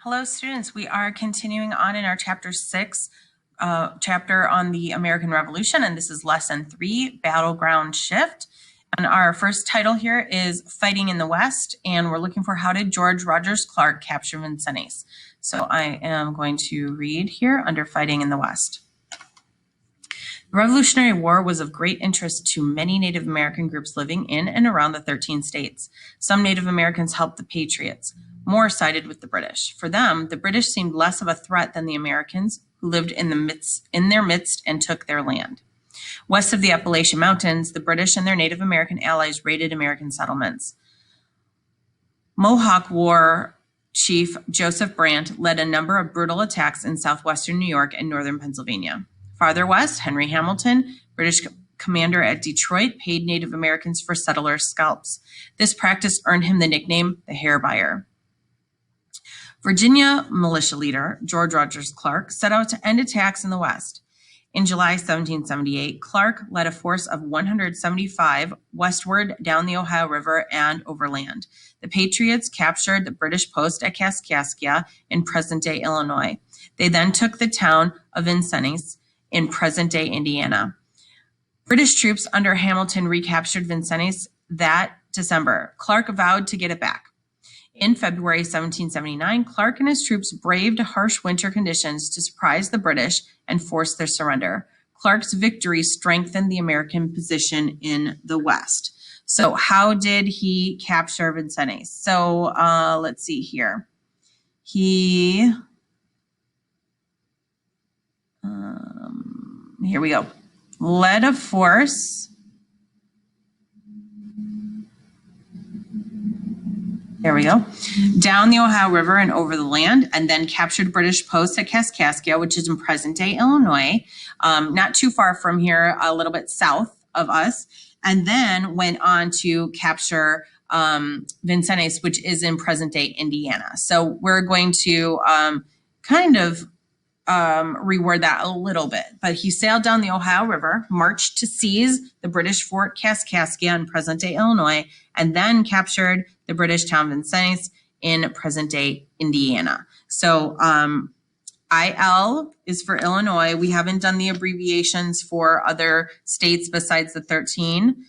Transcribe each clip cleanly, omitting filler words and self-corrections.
Hello students, we are continuing on in our chapter 6 chapter on the American Revolution, and this is lesson 3, Battleground Shift. And our first title here is Fighting in the West, and we're looking for how did George Rogers Clark capture Vincennes. So I am going to read here under Fighting in the West. The Revolutionary War was of great interest to many Native American groups living in and around the 13 states. Some Native Americans helped the Patriots. More sided with the British. For them, the British seemed less of a threat than the Americans, who lived in their midst and took their land. West of the Appalachian Mountains, the British and their Native American allies raided American settlements. Mohawk War Chief Joseph Brant led a number of brutal attacks in southwestern New York and northern Pennsylvania. Farther west, Henry Hamilton, British commander at Detroit, paid Native Americans for settlers' scalps. This practice earned him the nickname the Hair Buyer. Virginia militia leader George Rogers Clark set out to end attacks in the West. In July 1778, Clark led a force of 175 westward down the Ohio River and overland. The Patriots captured the British post at Kaskaskia in present-day Illinois. They then took the town of Vincennes in present-day Indiana. British troops under Hamilton recaptured Vincennes that December. Clark vowed to get it back. In February 1779, Clark and his troops braved harsh winter conditions to surprise the British and force their surrender. Clark's victory strengthened the American position in the West. So how did he capture Vincennes? So let's see here. Here we go. Led a force. There we go. Down the Ohio River and over the land, and then captured British posts at Kaskaskia, which is in present-day Illinois, not too far from here, a little bit south of us, and then went on to capture Vincennes, which is in present-day Indiana. So we're going to kind of reword that a little bit. But he sailed down the Ohio River, marched to seize the British Fort Kaskaskia in present-day Illinois, and then captured the British town Vincennes in present-day Indiana. So IL is for Illinois. We haven't done the abbreviations for other states besides the 13,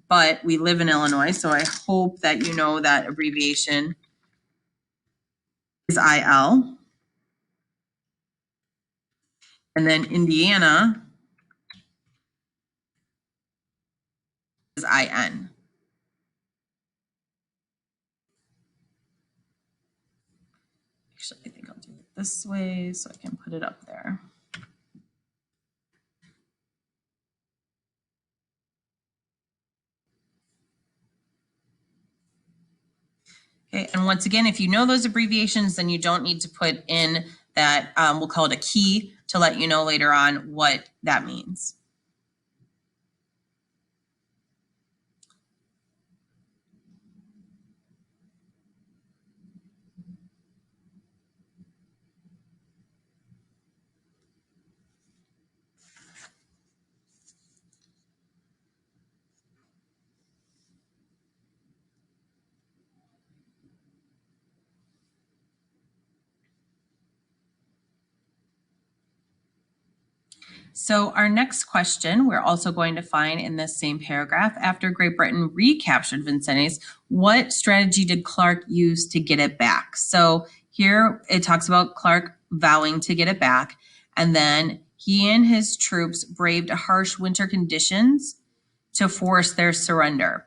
but we live in Illinois, so I hope that you know that abbreviation is IL. And then Indiana is IN. Actually, I think I'll do it this way so I can put it up there. Okay, and once again, if you know those abbreviations, then you don't need to put in that, we'll call it a key to let you know later on what that means. So our next question, we're also going to find in this same paragraph, after Great Britain recaptured Vincennes, what strategy did Clark use to get it back? So here it talks about Clark vowing to get it back, and then he and his troops braved harsh winter conditions to force their surrender.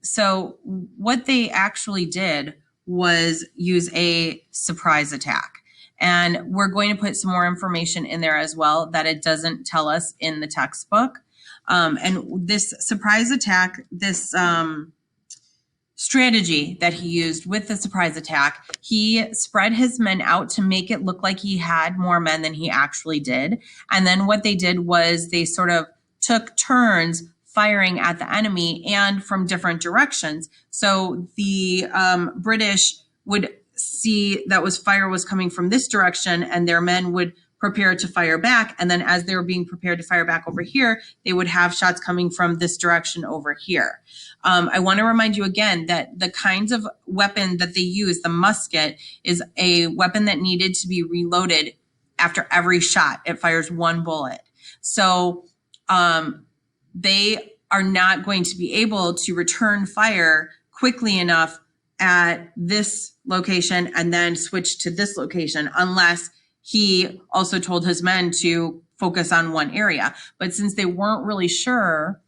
So what they actually did was use a surprise attack. And we're going to put some more information in there as well that it doesn't tell us in the textbook. And this surprise attack, this strategy that he used with the surprise attack, he spread his men out to make it look like he had more men than he actually did. And then what they did was they sort of took turns firing at the enemy and from different directions. So the British would see that fire was coming from this direction, and their men would prepare to fire back. And then as they were being prepared to fire back over here, they would have shots coming from this direction over here. I want to remind you again that the kinds of weapon that they use, the musket, is a weapon that needed to be reloaded after every shot. It fires one bullet. So they are not going to be able to return fire quickly enough at this location and then switch to this location unless he also told his men to focus on one area. But since they weren't really sure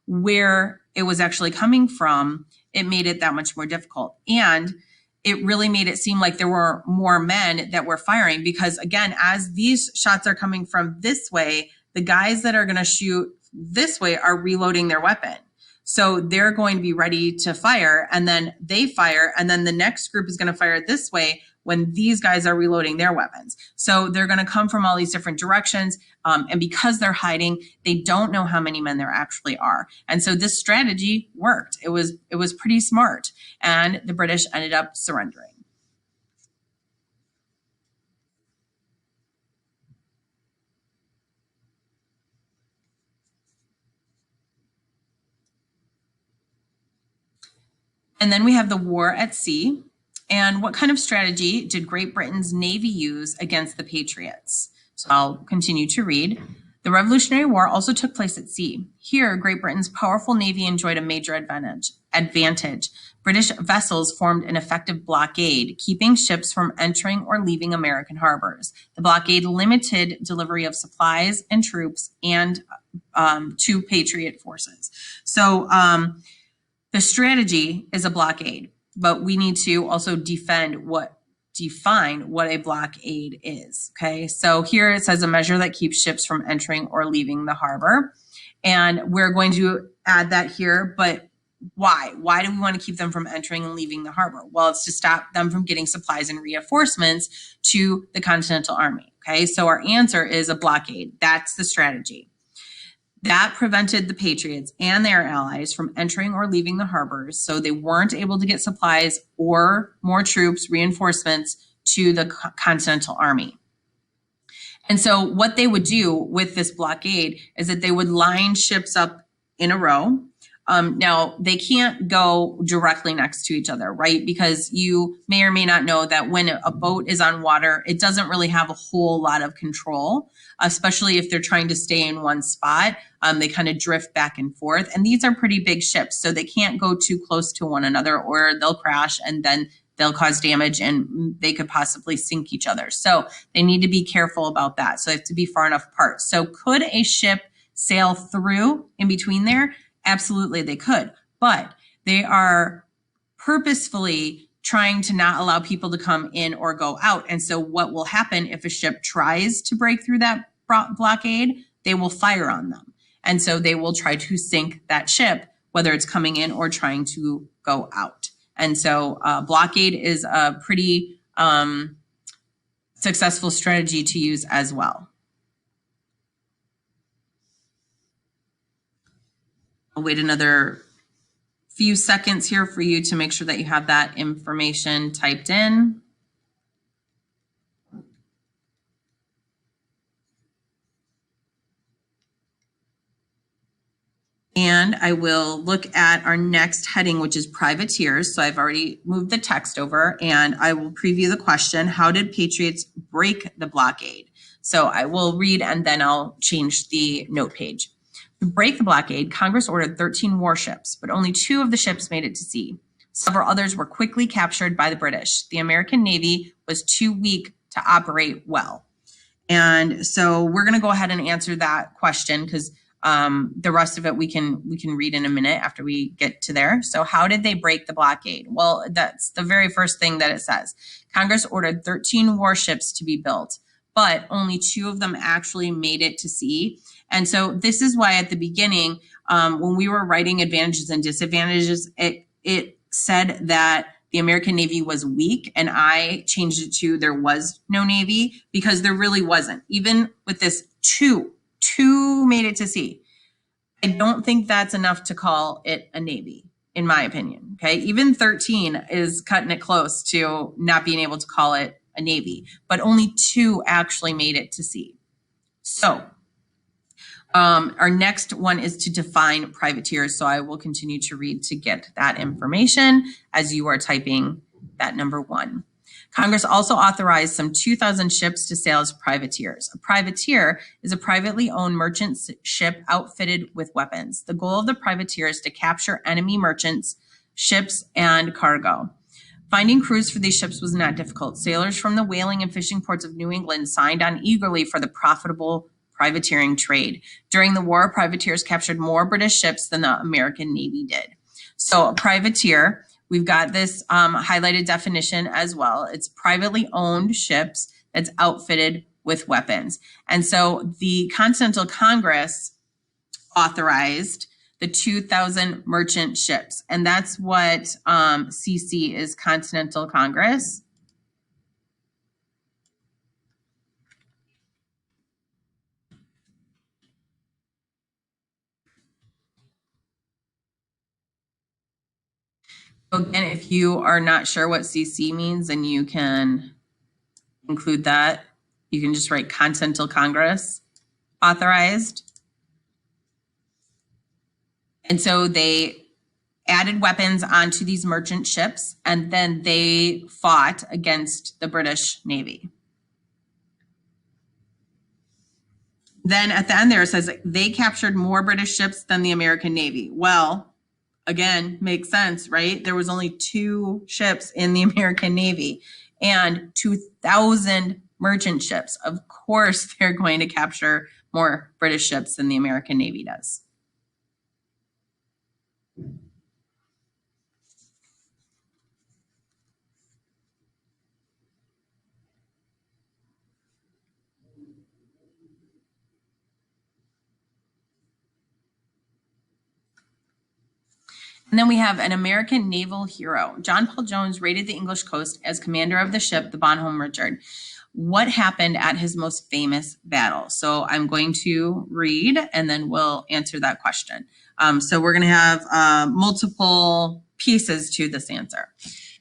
where it was actually coming from, it made it that much more difficult. And it really made it seem like there were more men that were firing because, again, as these shots are coming from this way, the guys that are going to shoot this way are reloading their weapon. So they're going to be ready to fire, and then they fire, and then the next group is going to fire this way when these guys are reloading their weapons. So they're going to come from all these different directions. And because they're hiding, they don't know how many men there actually are. And so this strategy worked. It was pretty smart. And the British ended up surrendering. And then we have the war at sea. And what kind of strategy did Great Britain's Navy use against the Patriots? So I'll continue to read. The Revolutionary War also took place at sea. Here, Great Britain's powerful Navy enjoyed a major advantage. British vessels formed an effective blockade, keeping ships from entering or leaving American harbors. The blockade limited delivery of supplies and troops and to Patriot forces. So the strategy is a blockade. But we need to also define what a blockade is, okay? So here it says a measure that keeps ships from entering or leaving the harbor. And we're going to add that here, but why? Why do we want to keep them from entering and leaving the harbor? Well, it's to stop them from getting supplies and reinforcements to the Continental Army, okay? So our answer is a blockade. That's the strategy. That prevented the Patriots and their allies from entering or leaving the harbors, so they weren't able to get supplies or more troops, reinforcements to the Continental Army. And so what they would do with this blockade is that they would line ships up in a row. Now, they can't go directly next to each other, right? Because you may or may not know that when a boat is on water, it doesn't really have a whole lot of control, especially if they're trying to stay in one spot. They kind of drift back and forth. And these are pretty big ships, so they can't go too close to one another or they'll crash and then they'll cause damage and they could possibly sink each other. So they need to be careful about that. So they have to be far enough apart. So could a ship sail through in between there? Absolutely, they could, but they are purposefully trying to not allow people to come in or go out. And so what will happen if a ship tries to break through that blockade? They will fire on them. And so they will try to sink that ship, whether it's coming in or trying to go out. And so blockade is a pretty successful strategy to use as well. I'll wait another few seconds here for you to make sure that you have that information typed in. And I will look at our next heading, which is privateers. So I've already moved the text over and I will preview the question. How did Patriots break the blockade? So I will read and then I'll change the note page. To break the blockade, Congress ordered 13 warships, but only 2 of the ships made it to sea. Several others were quickly captured by the British. The American Navy was too weak to operate well. And so we're going to go ahead and answer that question because the rest of it we can read in a minute after we get to there. So how did they break the blockade? Well, that's the very first thing that it says. Congress ordered 13 warships to be built, but only 2 of them actually made it to sea. And so this is why at the beginning, when we were writing advantages and disadvantages, it said that the American Navy was weak, and I changed it to there was no Navy because there really wasn't. Even with this two made it to sea. I don't think that's enough to call it a Navy, in my opinion. Okay, even 13 is cutting it close to not being able to call it a navy, but only 2 actually made it to sea. So our next one is to define privateers. So I will continue to read to get that information as you are typing that number 1. Congress also authorized some 2,000 ships to sail as privateers. A privateer is a privately owned merchant ship outfitted with weapons. The goal of the privateer is to capture enemy merchants, ships, and cargo. Finding crews for these ships was not difficult. Sailors from the whaling and fishing ports of New England signed on eagerly for the profitable privateering trade. During the war, privateers captured more British ships than the American Navy did. So a privateer, we've got this highlighted definition as well. It's privately owned ships that's outfitted with weapons. And so the Continental Congress authorized the 2,000 merchant ships. And that's what CC is, Continental Congress. Again, if you are not sure what CC means, then you can include that. You can just write Continental Congress authorized. And so they added weapons onto these merchant ships, and then they fought against the British Navy. Then at the end there it says they captured more British ships than the American Navy. Well, again, makes sense, right? There was only 2 ships in the American Navy and 2,000 merchant ships. Of course, they're going to capture more British ships than the American Navy does. And then we have an American naval hero. John Paul Jones raided the English coast as commander of the ship, the Bonhomme Richard. What happened at his most famous battle? So I'm going to read and then we'll answer that question. So we're going to have multiple pieces to this answer.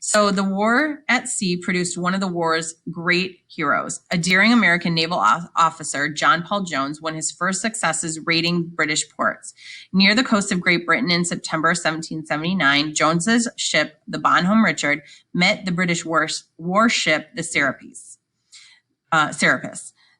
So the war at sea produced one of the war's great heroes. A daring American naval officer, John Paul Jones, won his first successes raiding British ports. Near the coast of Great Britain in September 1779, Jones's ship, the Bonhomme Richard, met the British warship, the Serapis.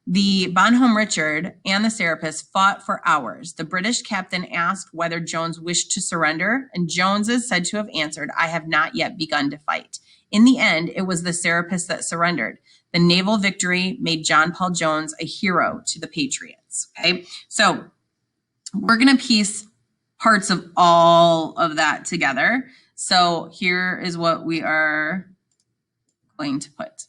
The Bonhomme Richard and the Serapis fought for hours. The British captain asked whether Jones wished to surrender, and Jones is said to have answered, "I have not yet begun to fight." In the end, it was the Serapis that surrendered. The naval victory made John Paul Jones a hero to the Patriots. Okay, so we're going to piece parts of all of that together. So here is what we are going to put.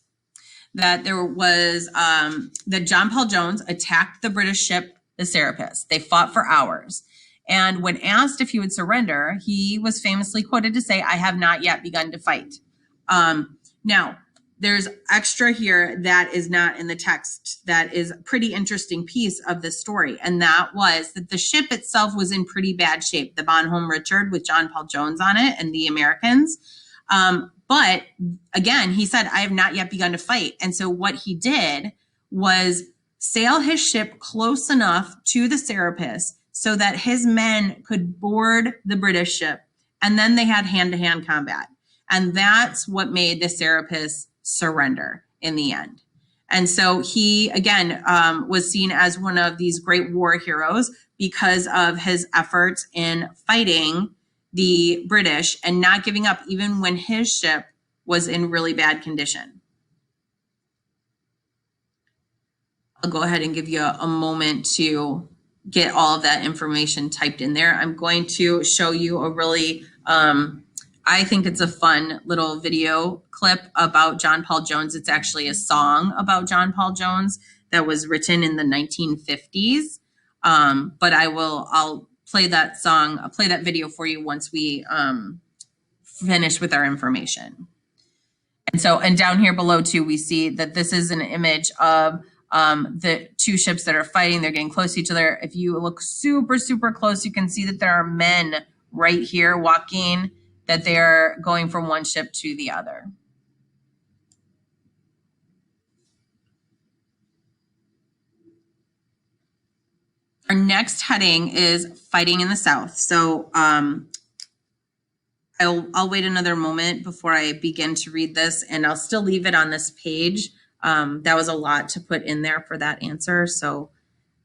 That there was, that John Paul Jones attacked the British ship, the Serapis. They fought for hours. And when asked if he would surrender, he was famously quoted to say, "I have not yet begun to fight." Now, there's extra here that is not in the text that is a pretty interesting piece of this story. And that was that the ship itself was in pretty bad shape, the Bonhomme Richard with John Paul Jones on it and the Americans. But again, he said, "I have not yet begun to fight." And so what he did was sail his ship close enough to the Serapis so that his men could board the British ship. And then they had hand-to-hand combat. And that's what made the Serapis surrender in the end. And so he, again, was seen as one of these great war heroes because of his efforts in fighting the British and not giving up even when his ship was in really bad condition. I'll go ahead and give you a moment to get all of that information typed in there. I'm going to show you a really, I think it's a fun little video clip about John Paul Jones. It's actually a song about John Paul Jones that was written in the 1950s. But I'll play that song, I'll play that video for you once we finish with our information. And down here below too, we see that this is an image of the 2 ships that are fighting. They're getting close to each other. If you look super, super close, you can see that there are men right here walking, that they're going from one ship to the other. Our next heading is fighting in the South. So I'll wait another moment before I begin to read this, and I'll still leave it on this page. That was a lot to put in there for that answer, so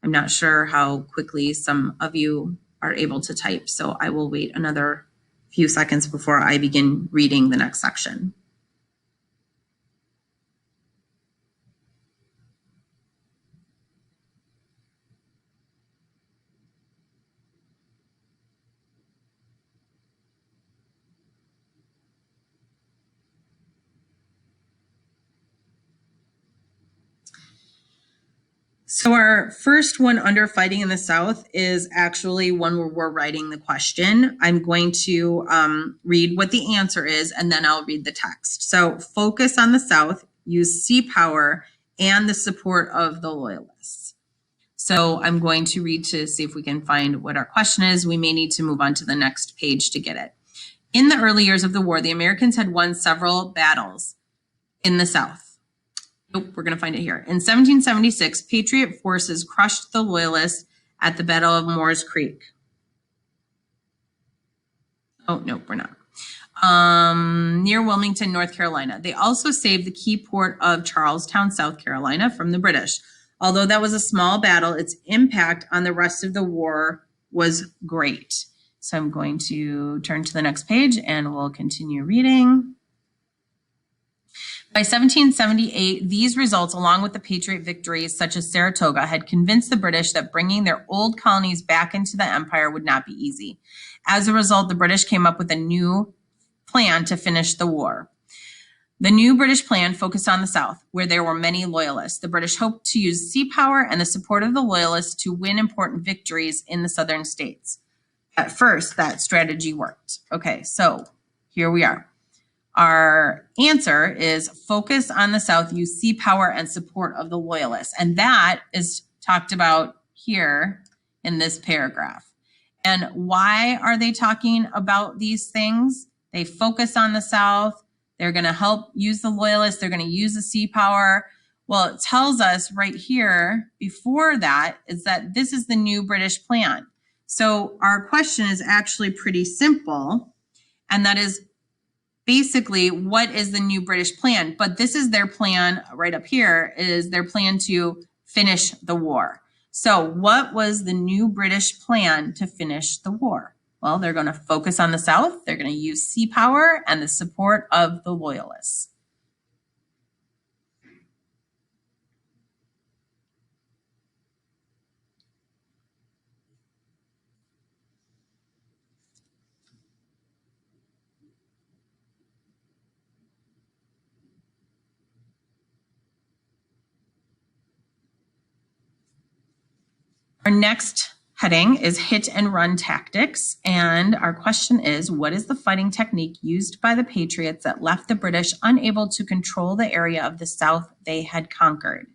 I'm not sure how quickly some of you are able to type. So I will wait another few seconds before I begin reading the next section. So our first one under fighting in the South is actually one where we're writing the question. I'm going to read what the answer is, and then I'll read the text. So focus on the South, use sea power, and the support of the Loyalists. So I'm going to read to see if we can find what our question is. We may need to move on to the next page to get it. In the early years of the war, the Americans had won several battles in the South. Nope, we're going to find it here. In 1776, Patriot forces crushed the Loyalists at the Battle of Moores Creek. Oh, no, we're not. Near Wilmington, North Carolina. They also saved the key port of Charlestown, South Carolina from the British. Although that was a small battle, its impact on the rest of the war was great. So I'm going to turn to the next page and we'll continue reading. By 1778, these results, along with the Patriot victories such as Saratoga, had convinced the British that bringing their old colonies back into the empire would not be easy. As a result, the British came up with a new plan to finish the war. The new British plan focused on the South, where there were many loyalists. The British hoped to use sea power and the support of the loyalists to win important victories in the southern states. At first, that strategy worked. Okay, so here we are. Our answer is focus on the South, use sea power and support of the loyalists. And that is talked about here in this paragraph. And why are they talking about these things? They focus on the South. They're going to help use the loyalists. They're going to use the sea power. Well, it tells us right here before that is that this is the new British plan. So our question is actually pretty simple. And that is, basically, what is the new British plan? But this is their plan right up here, is their plan to finish the war. So what was the new British plan to finish the war? Well, they're going to focus on the South. They're going to use sea power and the support of the loyalists. Our next heading is hit and run tactics. And our question is, what is the fighting technique used by the Patriots that left the British unable to control the area of the South they had conquered?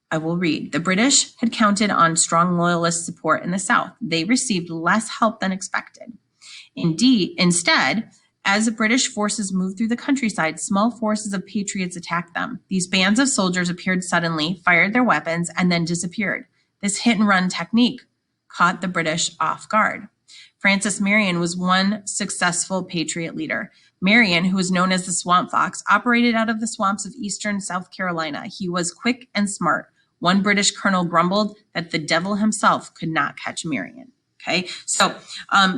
I will read. The British had counted on strong loyalist support in the South. They received less help than expected. Instead, as the British forces moved through the countryside, small forces of Patriots attacked them. These bands of soldiers appeared suddenly, fired their weapons, and then disappeared. This hit and run technique caught the British off guard. Francis Marion was one successful Patriot leader. Marion, who was known as the Swamp Fox, operated out of the swamps of eastern South Carolina. He was quick and smart. One British colonel grumbled that the devil himself could not catch Marion. Okay, so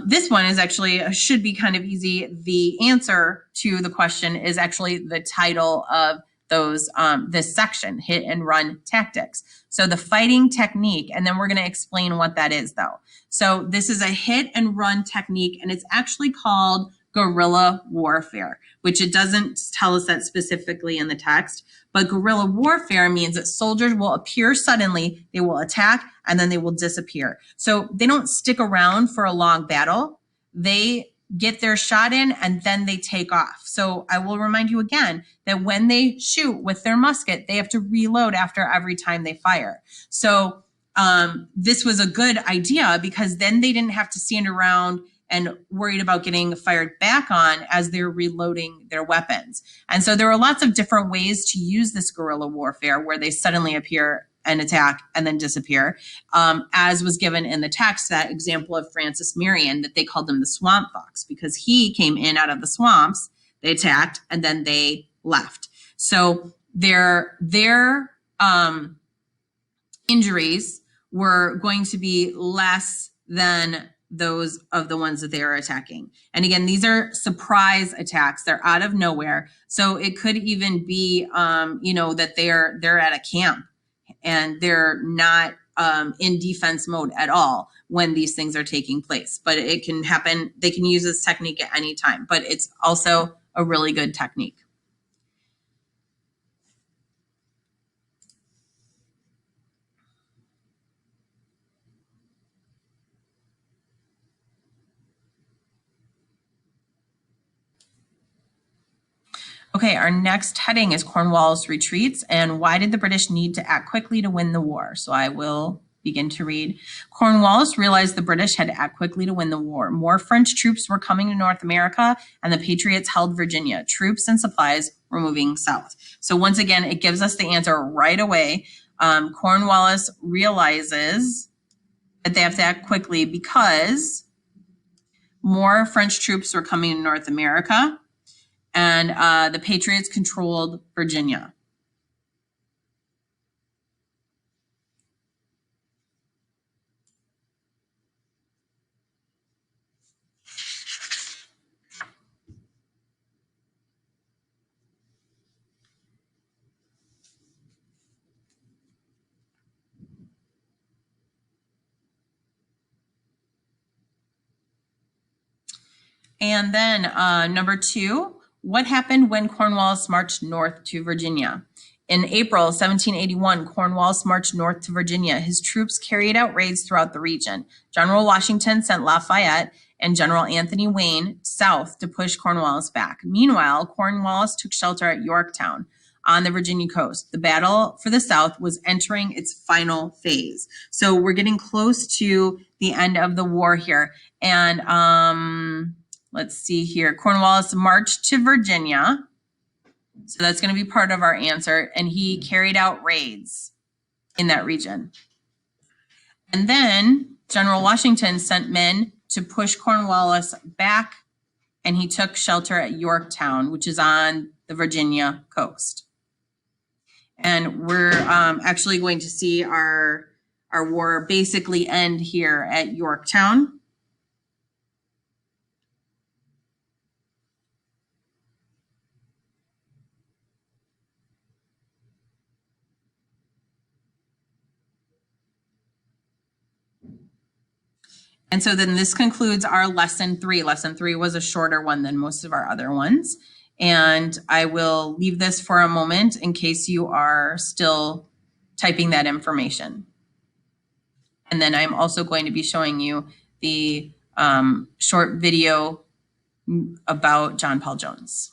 this one is actually, should be kind of easy. The answer to the question is actually the title of those this section, hit and run tactics. So the fighting technique, and then we're going to explain what that is though. So this is a hit and run technique, and it's actually called guerrilla warfare, which it doesn't tell us that specifically in the text, but guerrilla warfare means that soldiers will appear suddenly, they will attack, and then they will disappear. So they don't stick around for a long battle. They get their shot in and then they take off. So I will remind you again that when they shoot with their musket, they have to reload after every time they fire. So this was a good idea because then they didn't have to stand around and worried about getting fired back on as they're reloading their weapons. And so there are lots of different ways to use this guerrilla warfare where they suddenly appear and attack and then disappear. As was given in the text, that example of Francis Marion, that they called him the swamp fox because he came in out of the swamps, they attacked, and then they left. So their injuries were going to be less than those of the ones that they are attacking. And again, these are surprise attacks. They're out of nowhere. So it could even be, that they're at a camp and they're not in defense mode at all when these things are taking place. But it can happen. They can use this technique at any time, but it's also a really good technique. Okay, our next heading is Cornwallis retreats and why did the British need to act quickly to win the war? So I will begin to read. Cornwallis realized the British had to act quickly to win the war. More French troops were coming to North America and the Patriots held Virginia. Troops and supplies were moving south. So once again, it gives us the answer right away. Cornwallis realizes that they have to act quickly because more French troops were coming to North America and the Patriots controlled Virginia. And then number 2, what happened when Cornwallis marched north to Virginia? In April 1781, Cornwallis marched north to Virginia. His troops carried out raids throughout the region. General Washington sent Lafayette and General Anthony Wayne south to push Cornwallis back. Meanwhile, Cornwallis took shelter at Yorktown on the Virginia coast. The battle for the South was entering its final phase. So we're getting close to the end of the war here. And let's see here. Cornwallis marched to Virginia. So that's going to be part of our answer. And he carried out raids in that region. And then General Washington sent men to push Cornwallis back, and he took shelter at Yorktown, which is on the Virginia coast. And we're actually going to see our war basically end here at Yorktown. And so then this concludes our lesson 3. Lesson 3 was a shorter one than most of our other ones. And I will leave this for a moment in case you are still typing that information. And then I'm also going to be showing you the short video about John Paul Jones.